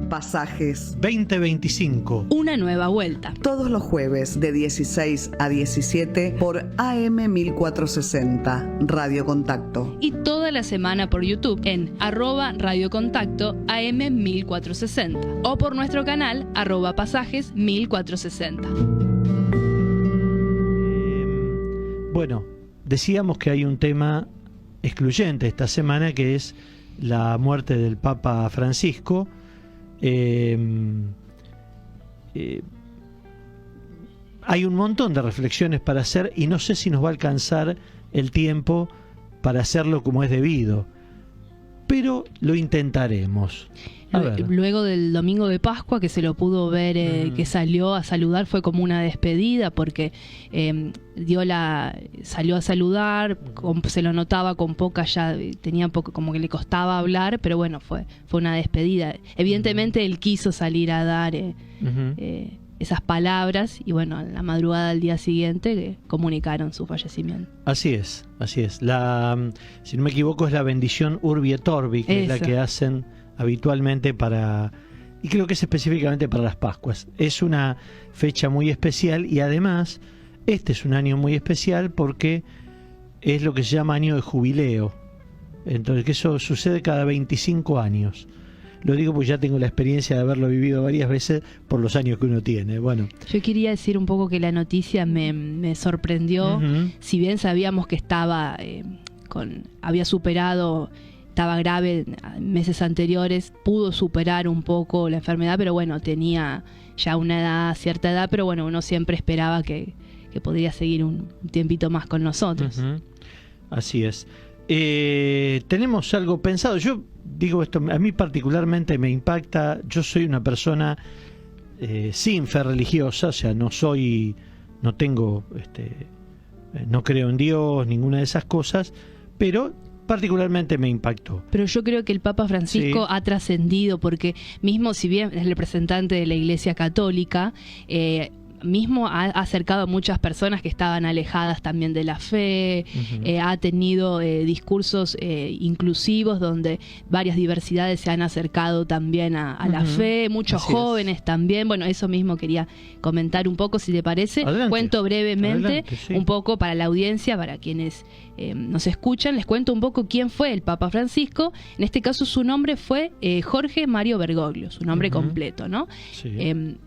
Pasajes 2025. Una nueva vuelta. Todos los jueves de 16 a 17 por AM 1460, Radio Contacto. Y toda la semana por YouTube en @radiocontacto AM 1460 o por nuestro canal @pasajes 1460. Bueno, decíamos que hay un tema excluyente esta semana, que es la muerte del Papa Francisco. Hay un montón de reflexiones para hacer y no sé si nos va a alcanzar el tiempo para hacerlo como es debido, pero lo intentaremos. Luego del domingo de Pascua, que se lo pudo ver, que salió a saludar, fue como una despedida, porque salió a saludar, se lo notaba con poca, ya tenía poco, como que le costaba hablar, pero bueno, fue una despedida. Evidentemente él quiso salir a dar esas palabras, y bueno, en la madrugada del día siguiente comunicaron su fallecimiento. Así es. Si no me equivoco, es la bendición Urbi et Orbi, que es la que hacen habitualmente y creo que es específicamente para las Pascuas. Es una fecha muy especial, y además este es un año muy especial porque es lo que se llama año de jubileo. Entonces, que eso sucede cada 25 años. Lo digo porque ya tengo la experiencia de haberlo vivido varias veces por los años que uno tiene. Bueno, yo quería decir un poco que la noticia me sorprendió. Si bien sabíamos que había superado, estaba grave meses anteriores, pudo superar un poco la enfermedad, pero bueno, tenía ya cierta edad, pero bueno, uno siempre esperaba que podría seguir un tiempito más con nosotros. Así es. Tenemos algo pensado. Yo digo esto, a mí particularmente me impacta. Yo soy una persona sin fe religiosa, o sea, no creo en Dios, ninguna de esas cosas, pero particularmente me impactó. Pero yo creo que el Papa Francisco ha trascendido, porque mismo si bien es el representante de la Iglesia Católica, mismo ha acercado a muchas personas que estaban alejadas también de la fe, ha tenido discursos inclusivos donde varias diversidades se han acercado también a la fe, muchos jóvenes también. Bueno, eso mismo quería comentar un poco, si te parece. Adelante. Cuento brevemente un poco para la audiencia, para quienes nos escuchan, les cuento un poco quién fue el Papa Francisco. En este caso su nombre fue Jorge Mario Bergoglio, su nombre completo, ¿no? Sí.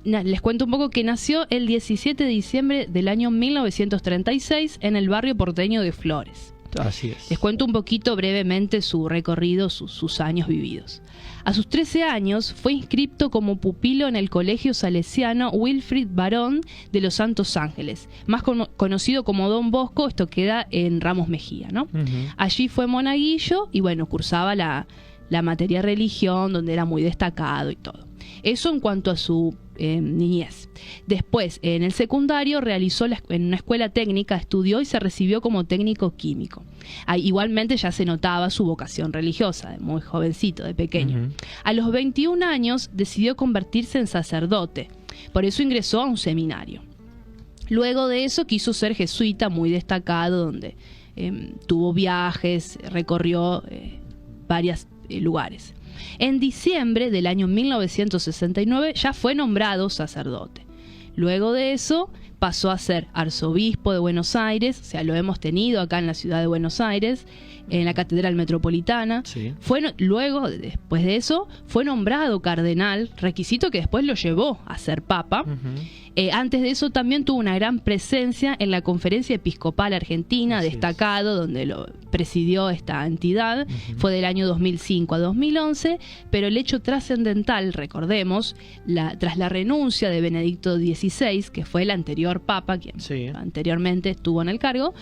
Les cuento un poco que nació el 17 de diciembre del año 1936 en el barrio porteño de Flores. Así es. Les cuento un poquito brevemente su recorrido, sus años vividos. A sus 13 años fue inscripto como pupilo en el colegio salesiano Wilfrid Barón de los Santos Ángeles, más conocido como Don Bosco. Esto queda en Ramos Mejía, ¿no? Allí fue monaguillo y bueno, cursaba la materia religión, donde era muy destacado y todo. Eso en cuanto a su niñez. Después, en el secundario, realizó en una escuela técnica, estudió y se recibió como técnico químico. Igualmente ya se notaba su vocación religiosa, de muy jovencito, de pequeño. A los 21 años decidió convertirse en sacerdote, por eso ingresó a un seminario. Luego de eso quiso ser jesuita, muy destacado, donde tuvo viajes, recorrió varios lugares. En diciembre del año 1969 ya fue nombrado sacerdote. Luego de eso pasó a ser arzobispo de Buenos Aires, o sea, lo hemos tenido acá en la ciudad de Buenos Aires, en la Catedral Metropolitana. Sí. Luego, después de eso, fue nombrado cardenal, requisito que después lo llevó a ser papa. Antes de eso también tuvo una gran presencia en la Conferencia Episcopal Argentina, destacado, donde lo presidió esta entidad. Fue del año 2005 a 2011, pero el hecho trascendental, recordemos, tras la renuncia de Benedicto XVI, que fue el anterior papa, quien anteriormente estuvo en el cargo,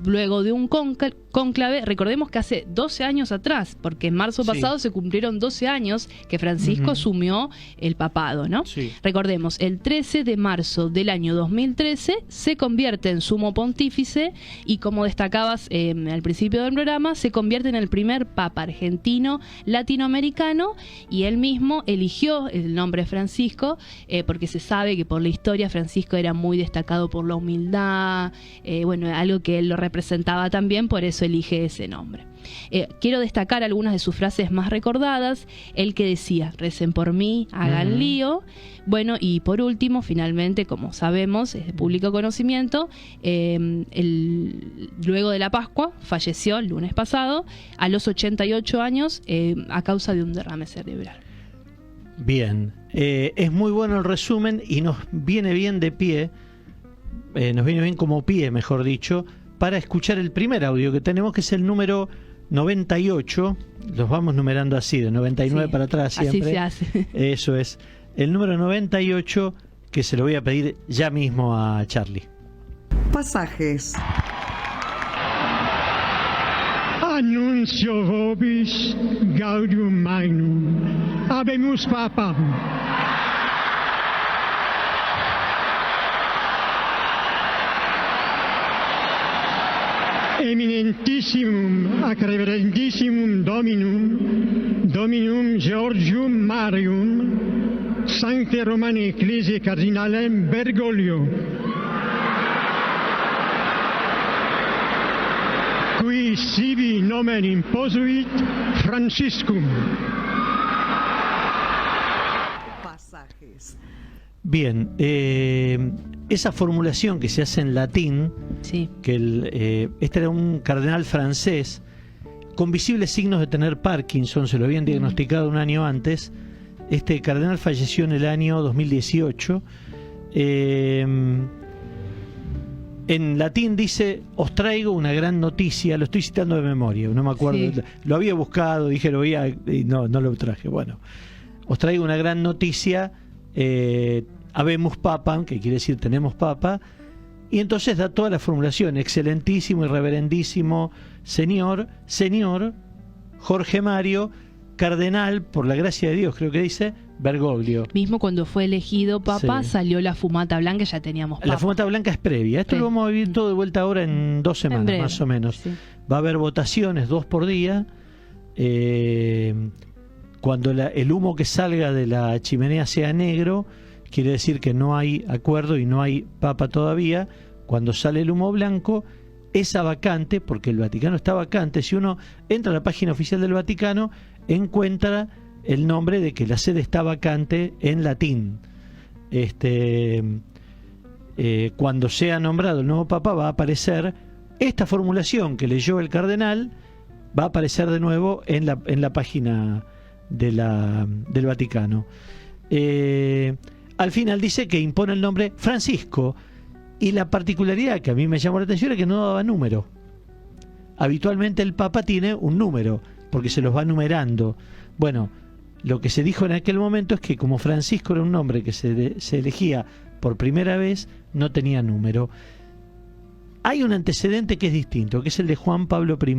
luego de un cónclave, recordemos que hace 12 años atrás, porque en marzo pasado se cumplieron 12 años que Francisco asumió el papado, ¿no? Recordemos, el 13 de marzo del año 2013 se convierte en sumo pontífice y, como destacabas al principio del programa, se convierte en el primer papa argentino latinoamericano, y él mismo eligió el nombre Francisco porque se sabe que por la historia Francisco era muy destacado por la humildad, bueno, algo que él lo representaba también, por eso elige ese nombre. Quiero destacar algunas de sus frases más recordadas. El que decía: recen por mí, hagan lío. Bueno, y por último, finalmente, como sabemos, es de público conocimiento, luego de la Pascua falleció el lunes pasado a los 88 años a causa de un derrame cerebral. Bien, es muy bueno el resumen y nos viene bien de pie, nos viene bien como pie, mejor dicho, para escuchar el primer audio que tenemos, que es el número 98, los vamos numerando así, de 99 para atrás siempre. Así se hace. Eso es, el número 98, que se lo voy a pedir ya mismo a Charlie. Pasajes. Annuncio vobis gaudium magnum, habemus papam. Eminentissimum ac reverendissimum Dominum Georgium Marium, Sancte Romane Ecclesiae Cardinalem Bergoglio, qui sibi nomen imposuit Franciscum. Pasajes. Bien, esa formulación que se hace en latín, Sí. que este era un cardenal francés con visibles signos de tener Parkinson, se lo habían diagnosticado un año antes. Este cardenal falleció en el año 2018. En latín dice: os traigo una gran noticia. Lo estoy citando de memoria, no me acuerdo. Sí. Lo había buscado, dije lo voy a, y no lo traje. Bueno, os traigo una gran noticia. Habemus papam, que quiere decir tenemos papa. Y entonces da toda la formulación: excelentísimo y reverendísimo señor Jorge Mario, cardenal, por la gracia de Dios, creo que dice, Bergoglio. Mismo cuando fue elegido papa, Sí. salió la fumata blanca, ya teníamos papa. La fumata blanca es previa. Esto Sí. lo vamos a vivir todo de vuelta ahora en 2 semanas, breve, más o menos. sí. Va a haber votaciones 2 por día. Cuando el humo que salga de la chimenea sea negro, quiere decir que no hay acuerdo y no hay papa todavía. Cuando sale el humo blanco, esa vacante, porque el Vaticano está vacante, si uno entra a la página oficial del Vaticano, encuentra el nombre de que la sede está vacante en latín. Cuando sea nombrado el nuevo papa, va a aparecer esta formulación que leyó el cardenal, va a aparecer de nuevo en la página del Vaticano. Al final dice que impone el nombre Francisco, y la particularidad que a mí me llamó la atención es que no daba número. Habitualmente el Papa tiene un número, porque se los va numerando. Bueno, lo que se dijo en aquel momento es que como Francisco era un nombre que se elegía por primera vez, no tenía número. Hay un antecedente que es distinto, que es el de Juan Pablo I.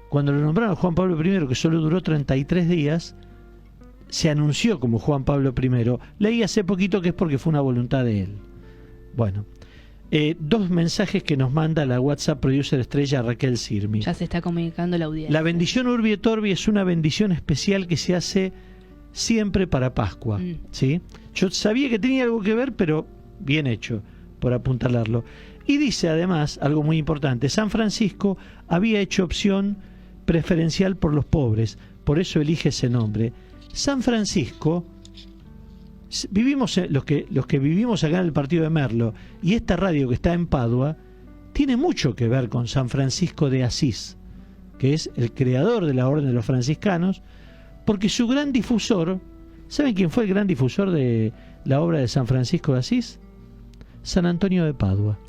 Cuando lo nombraron a Juan Pablo I, que solo duró 33 días, se anunció como Juan Pablo I. Leí hace poquito que es porque fue una voluntad de él. Bueno, 2 mensajes que nos manda la WhatsApp producer estrella Raquel Sirmi. Ya se está comunicando la audiencia. La bendición Urbi et Orbi es una bendición especial que se hace siempre para Pascua. ¿Sí? Yo sabía que tenía algo que ver, pero bien hecho, por apuntalarlo. Y dice además algo muy importante: San Francisco había hecho opción preferencial por los pobres, por eso elige ese nombre. San Francisco, vivimos los que vivimos acá en el partido de Merlo, y esta radio que está en Padua tiene mucho que ver con San Francisco de Asís, que es el creador de la Orden de los Franciscanos, porque su gran difusor, ¿saben quién fue el gran difusor de la obra de San Francisco de Asís? San Antonio de Padua.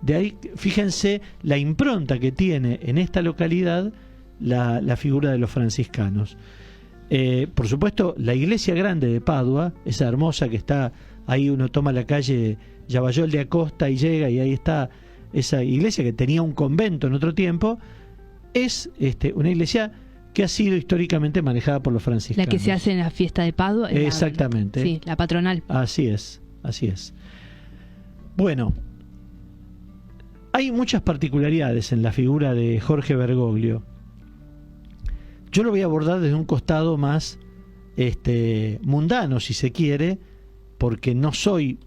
De ahí, fíjense la impronta que tiene en esta localidad la figura de los franciscanos. Por supuesto, la iglesia grande de Padua, esa hermosa que está ahí, uno toma la calle Llavallol de Acosta y llega, y ahí está esa iglesia que tenía un convento en otro tiempo, es una iglesia que ha sido históricamente manejada por los franciscanos. La que se hace en la fiesta de Padua. Exactamente. Sí, la patronal. Así es, así es. Bueno, hay muchas particularidades en la figura de Jorge Bergoglio. Yo lo voy a abordar desde un costado más mundano, si se quiere, porque no soy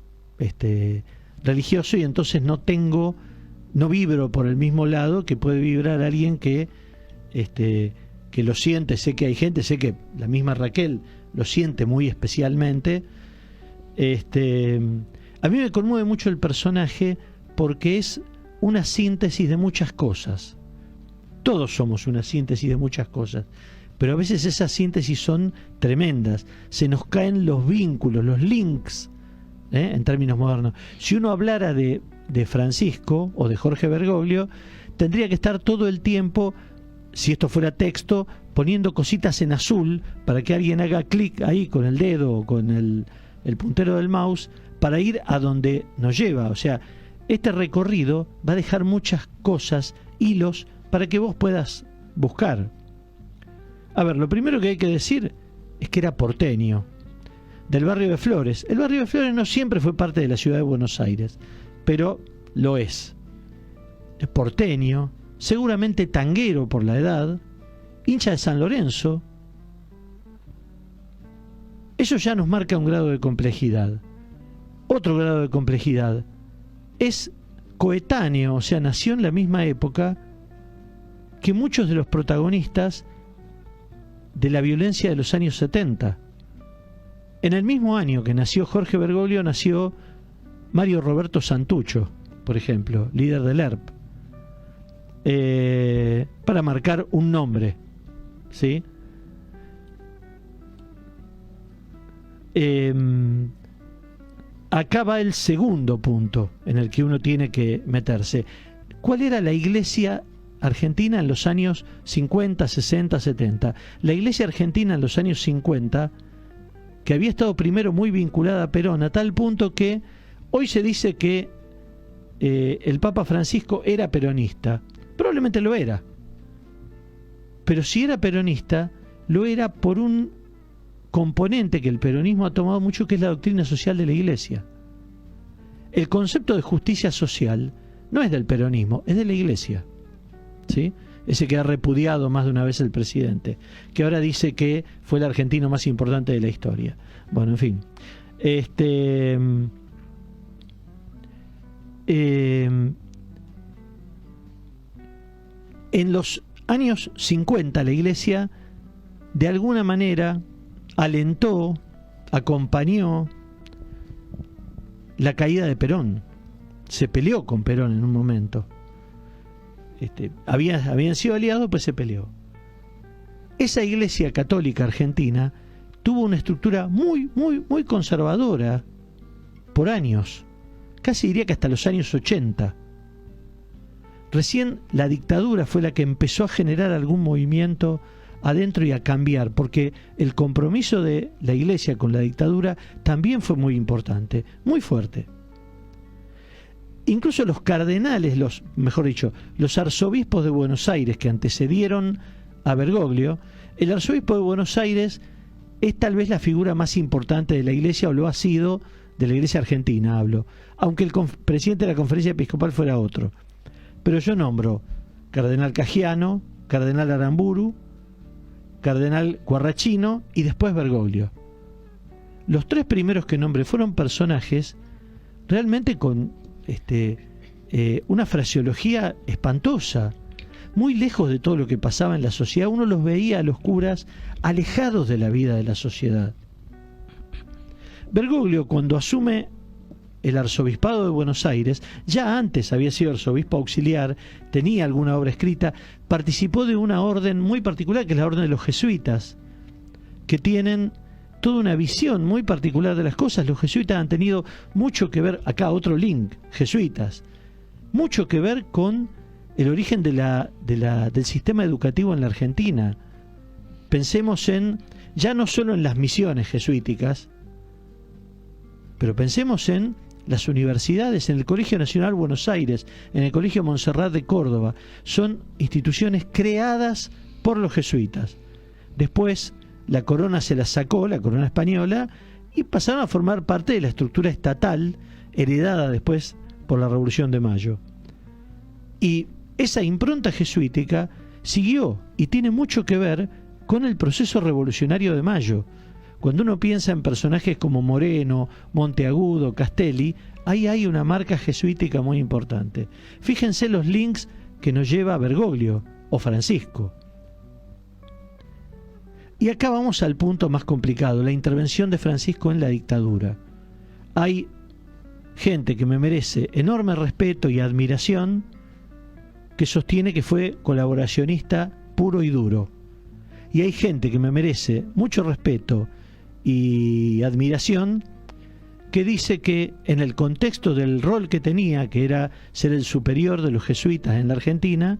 religioso, y entonces no vibro por el mismo lado que puede vibrar alguien que lo siente. Sé que hay gente, sé que la misma Raquel lo siente muy especialmente. A mí me conmueve mucho el personaje porque es una síntesis de muchas cosas. Todos somos una síntesis de muchas cosas, pero a veces esas síntesis son tremendas. Se nos caen los vínculos, los links, en términos modernos. Si uno hablara de Francisco o de Jorge Bergoglio, tendría que estar todo el tiempo, si esto fuera texto, poniendo cositas en azul para que alguien haga clic ahí con el dedo o con el puntero del mouse para ir a donde nos lleva. O sea, este recorrido va a dejar muchas cosas, hilos, para que vos puedas buscar. A ver, lo primero que hay que decir es que era porteño, del barrio de Flores. El barrio de Flores no siempre fue parte de la ciudad de Buenos Aires, pero lo es. Es porteño, seguramente tanguero por la edad, hincha de San Lorenzo. Eso ya nos marca un grado de complejidad. Otro grado de complejidad. Es coetáneo, o sea, nació en la misma época que muchos de los protagonistas de la violencia de los años 70. En el mismo año que nació Jorge Bergoglio, nació Mario Roberto Santucho, por ejemplo, líder del ERP, para marcar un nombre, ¿sí? Acá va el segundo punto en el que uno tiene que meterse. ¿Cuál era la iglesia argentina en los años 50, 60, 70? La iglesia argentina en los años 50, que había estado primero muy vinculada a Perón, a tal punto que hoy se dice que el Papa Francisco era peronista. Probablemente lo era. Pero si era peronista, lo era por un componente que el peronismo ha tomado mucho, que es la doctrina social de la iglesia. El concepto de justicia social no es del peronismo, es de la iglesia, ¿sí? Ese que ha repudiado más de una vez el presidente, que ahora dice que fue el argentino más importante de la historia. Bueno, en fin. En los años 50 la iglesia de alguna manera alentó, acompañó la caída de Perón. Se peleó con Perón en un momento. Habían sido aliados, pues se peleó. Esa iglesia católica argentina tuvo una estructura muy, muy, muy conservadora por años. Casi diría que hasta los años 80. Recién la dictadura fue la que empezó a generar algún movimiento adentro y a cambiar, porque el compromiso de la iglesia con la dictadura también fue muy importante, muy fuerte. Incluso los cardenales, los arzobispos de Buenos Aires que antecedieron a Bergoglio, el arzobispo de Buenos Aires es tal vez la figura más importante de la iglesia, o lo ha sido, de la iglesia argentina hablo, aunque el presidente de la conferencia episcopal fuera otro. Pero yo nombro cardenal Cagiano, cardenal Aramburu, cardenal Guarrachino y después Bergoglio. Los tres primeros que nombré fueron personajes realmente con una fraseología espantosa, muy lejos de todo lo que pasaba en la sociedad. Uno los veía a los curas alejados de la vida de la sociedad. Bergoglio, cuando asume el arzobispado de Buenos Aires, ya antes había sido arzobispo auxiliar, tenía alguna obra escrita, participó de una orden muy particular, que es la orden de los jesuitas, que tienen toda una visión muy particular de las cosas. Los jesuitas han tenido mucho que ver, acá otro link, jesuitas, mucho que ver con el origen del sistema educativo en la Argentina. Pensemos ya no solo en las misiones jesuíticas, pero pensemos en las universidades, en el Colegio Nacional Buenos Aires, en el Colegio Montserrat de Córdoba. Son instituciones creadas por los jesuitas. Después la corona se las sacó, la corona española, y pasaron a formar parte de la estructura estatal heredada después por la Revolución de Mayo. Y esa impronta jesuítica siguió y tiene mucho que ver con el proceso revolucionario de Mayo, Cuando uno piensa en personajes como Moreno, Monteagudo, Castelli, ahí hay una marca jesuítica muy importante. Fíjense los links que nos lleva Bergoglio o Francisco. Y acá vamos al punto más complicado, la intervención de Francisco en la dictadura. Hay gente que me merece enorme respeto y admiración, que sostiene que fue colaboracionista puro y duro. Y hay gente que me merece mucho respeto y admiración, que dice que en el contexto del rol que tenía, que era ser el superior de los jesuitas en la Argentina,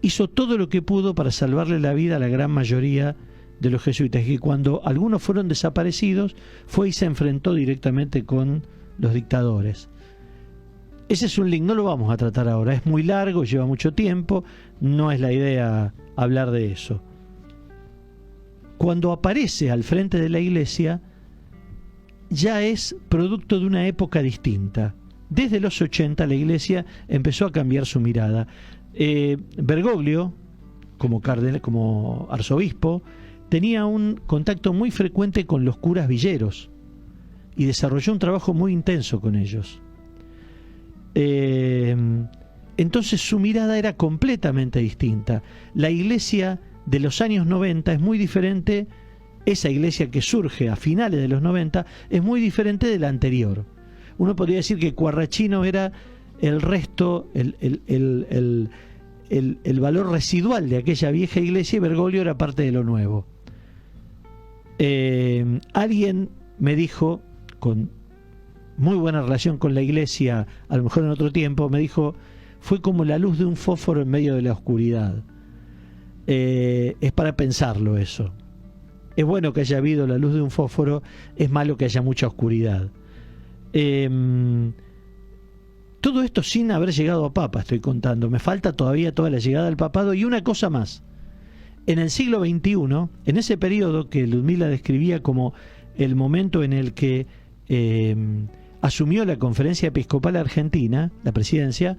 hizo todo lo que pudo para salvarle la vida a la gran mayoría de los jesuitas, y que cuando algunos fueron desaparecidos, fue y se enfrentó directamente con los dictadores. Ese es un link, no lo vamos a tratar ahora, es muy largo, lleva mucho tiempo, no es la idea hablar de eso. Cuando aparece al frente de la Iglesia, ya es producto de una época distinta. Desde los 80 la Iglesia empezó a cambiar su mirada. Bergoglio, como arzobispo, tenía un contacto muy frecuente con los curas villeros y desarrolló un trabajo muy intenso con ellos. Entonces su mirada era completamente distinta. La Iglesia de los años 90 es muy diferente, esa iglesia que surge a finales de los 90 es muy diferente de la anterior. Uno podría decir que Quarrachino era el resto, el valor residual de aquella vieja iglesia, y Bergoglio era parte de lo nuevo. Alguien me dijo, con muy buena relación con la iglesia, a lo mejor en otro tiempo, me dijo, fue como la luz de un fósforo en medio de la oscuridad. Es para pensarlo eso. Es bueno que haya habido la luz de un fósforo, es malo que haya mucha oscuridad. Todo esto sin haber llegado a Papa, estoy contando. Me falta todavía toda la llegada al papado. Y una cosa más. En el siglo XXI, en ese periodo que Ludmila describía como el momento en el que asumió la Conferencia Episcopal Argentina, la presidencia,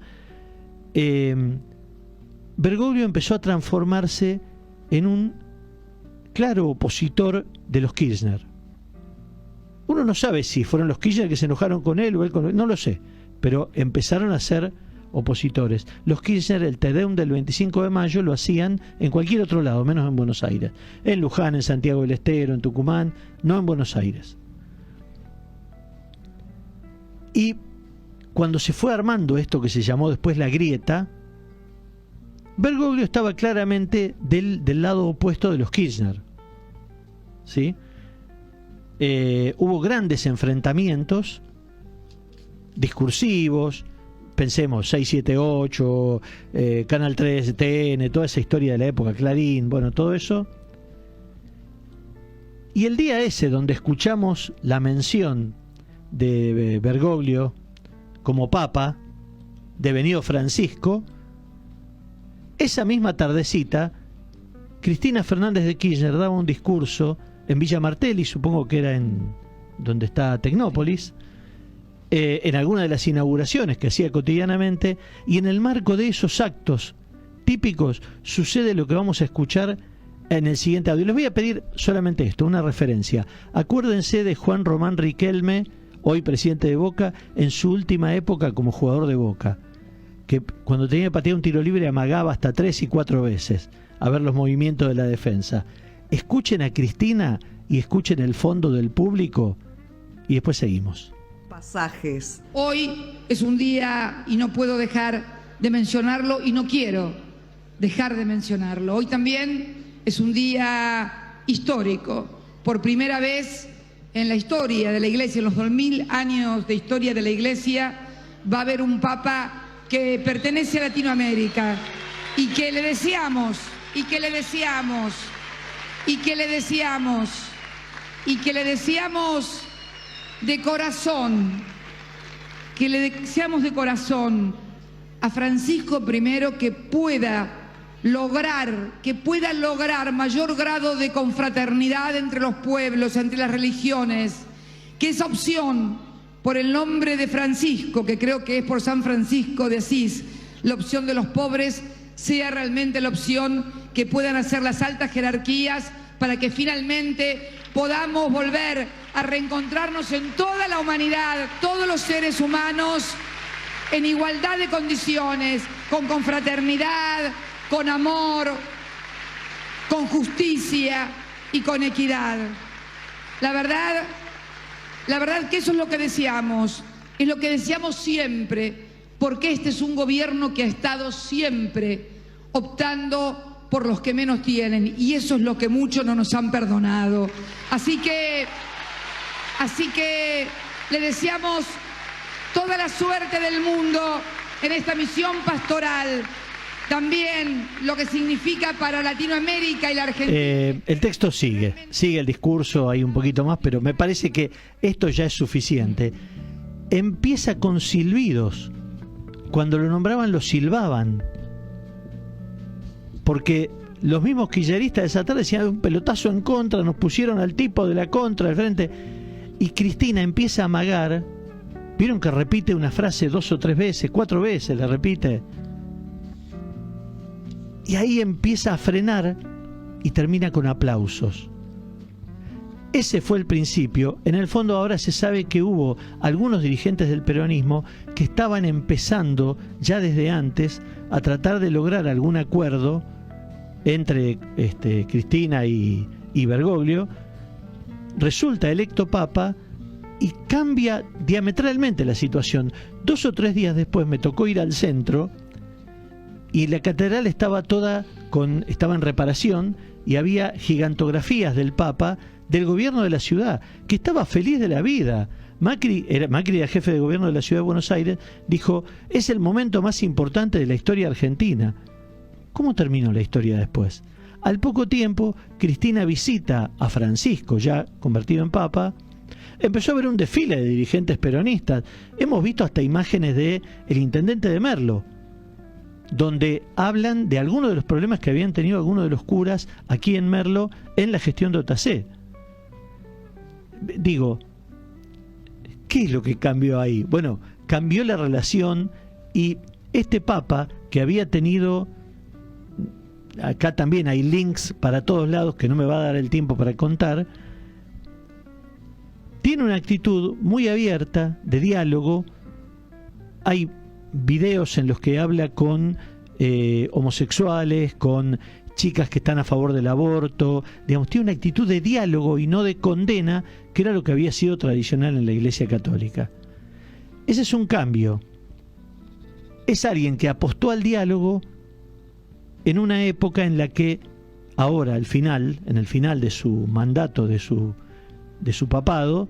Bergoglio empezó a transformarse en un claro opositor de los Kirchner. Uno no sabe si fueron los Kirchner que se enojaron con él o él con él, no lo sé, pero empezaron a ser opositores. Los Kirchner, el Te Deum del 25 de mayo lo hacían en cualquier otro lado, menos en Buenos Aires. En Luján, en Santiago del Estero, en Tucumán, no en Buenos Aires. Y cuando se fue armando esto que se llamó después la grieta, Bergoglio estaba claramente del lado opuesto de los Kirchner. ¿Sí? Hubo grandes enfrentamientos discursivos, pensemos 678, Canal 3, TN, toda esa historia de la época, Clarín, bueno, todo eso. Y el día ese donde escuchamos la mención de Bergoglio como Papa, devenido Francisco, esa misma tardecita, Cristina Fernández de Kirchner daba un discurso en Villa Martelli, supongo que era en donde está Tecnópolis, en alguna de las inauguraciones que hacía cotidianamente, y en el marco de esos actos típicos sucede lo que vamos a escuchar en el siguiente audio. Les voy a pedir solamente esto, una referencia. Acuérdense de Juan Román Riquelme, hoy presidente de Boca, en su última época como jugador de Boca, que cuando tenía que patear un tiro libre amagaba hasta 3 y 4 veces a ver los movimientos de la defensa. Escuchen a Cristina y escuchen el fondo del público y después seguimos. Pasajes. Hoy es un día, y no puedo dejar de mencionarlo, y no quiero dejar de mencionarlo. Hoy también es un día histórico. Por primera vez en la historia de la Iglesia, en los 2000 años de historia de la Iglesia, va a haber un Papa que pertenece a Latinoamérica y que le deseamos, y que le deseamos, y que le deseamos, y que le deseamos de corazón, que le deseamos de corazón a Francisco I que pueda lograr mayor grado de confraternidad entre los pueblos, entre las religiones, que esa opción por el nombre de Francisco, que creo que es por San Francisco de Asís, la opción de los pobres, sea realmente la opción que puedan hacer las altas jerarquías para que finalmente podamos volver a reencontrarnos en toda la humanidad, todos los seres humanos, en igualdad de condiciones, con confraternidad, con amor, con justicia y con equidad. La verdad que eso es lo que deseamos, es lo que deseamos siempre, porque este es un gobierno que ha estado siempre optando por los que menos tienen, y eso es lo que muchos no nos han perdonado. Así que le deseamos toda la suerte del mundo en esta misión pastoral. También lo que significa para Latinoamérica y la Argentina. El texto sigue el discurso, hay un poquito más, pero me parece que esto ya es suficiente. Empieza con silbidos. Cuando lo nombraban lo silbaban. Porque los mismos kirchneristas de esa tarde decían un pelotazo en contra, nos pusieron al tipo de la contra al frente. Y Cristina empieza a amagar. ¿Vieron que repite una frase 2 o 3 veces, 4 veces la repite? Y ahí empieza a frenar y termina con aplausos. Ese fue el principio. En el fondo ahora se sabe que hubo algunos dirigentes del peronismo que estaban empezando ya desde antes a tratar de lograr algún acuerdo entre Cristina y Bergoglio. Resulta electo Papa y cambia diametralmente la situación. 2 o 3 días después me tocó ir al centro y la catedral estaba en reparación y había gigantografías del Papa, del gobierno de la ciudad, que estaba feliz de la vida. Macri era jefe de gobierno de la ciudad de Buenos Aires, dijo, es el momento más importante de la historia argentina. ¿Cómo terminó la historia después? Al poco tiempo, Cristina visita a Francisco, ya convertido en Papa. Empezó a ver un desfile de dirigentes peronistas. Hemos visto hasta imágenes de el intendente de Merlo, donde hablan de algunos de los problemas que habían tenido algunos de los curas aquí en Merlo en la gestión de Otacé. Digo, ¿qué es lo que cambió ahí? Bueno, cambió la relación y este Papa que había tenido, acá también hay links para todos lados que no me va a dar el tiempo para contar, tiene una actitud muy abierta de diálogo. Hay videos en los que habla con homosexuales, con chicas que están a favor del aborto, digamos, tiene una actitud de diálogo y no de condena, que era lo que había sido tradicional en la Iglesia Católica. Ese es un cambio. Es alguien que apostó al diálogo en una época en la que ahora, en el final de su mandato, de su papado,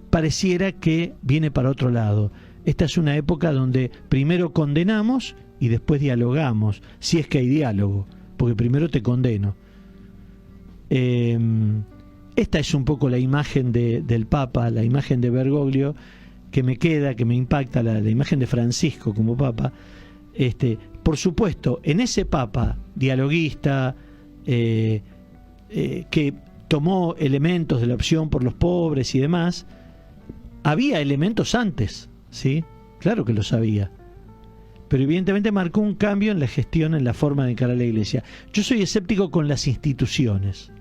pareciera que viene para otro lado. Esta es una época donde primero condenamos y después dialogamos, si es que hay diálogo, porque primero te condeno. Esta es un poco la imagen del Papa, la imagen de Bergoglio, que me queda, que me impacta, la imagen de Francisco como Papa. Por supuesto, en ese Papa dialoguista, que tomó elementos de la opción por los pobres y demás, había elementos antes, ¿sí? Claro que lo sabía. Pero evidentemente marcó un cambio en la gestión, en la forma de encarar la Iglesia. Yo soy escéptico con las instituciones.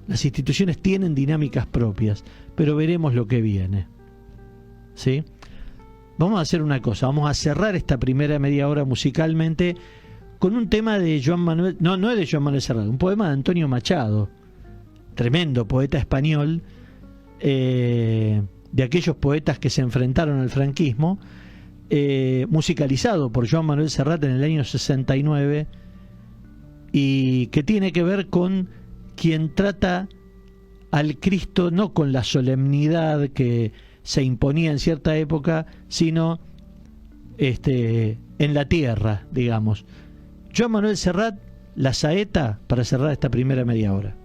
Las instituciones tienen dinámicas propias, pero veremos lo que viene. ¿Sí? Vamos a hacer una cosa, vamos a cerrar esta primera media hora musicalmente con un tema de Joan Manuel, no es de Joan Manuel Serrat, un poema de Antonio Machado, tremendo poeta español, de aquellos poetas que se enfrentaron al franquismo, musicalizado por Joan Manuel Serrat en el año 69, y que tiene que ver con quien trata al Cristo no con la solemnidad que se imponía en cierta época, sino en la tierra, digamos. Joan Manuel Serrat, La Saeta, para cerrar esta primera media hora.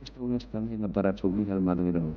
Esto es camino para subir al madero.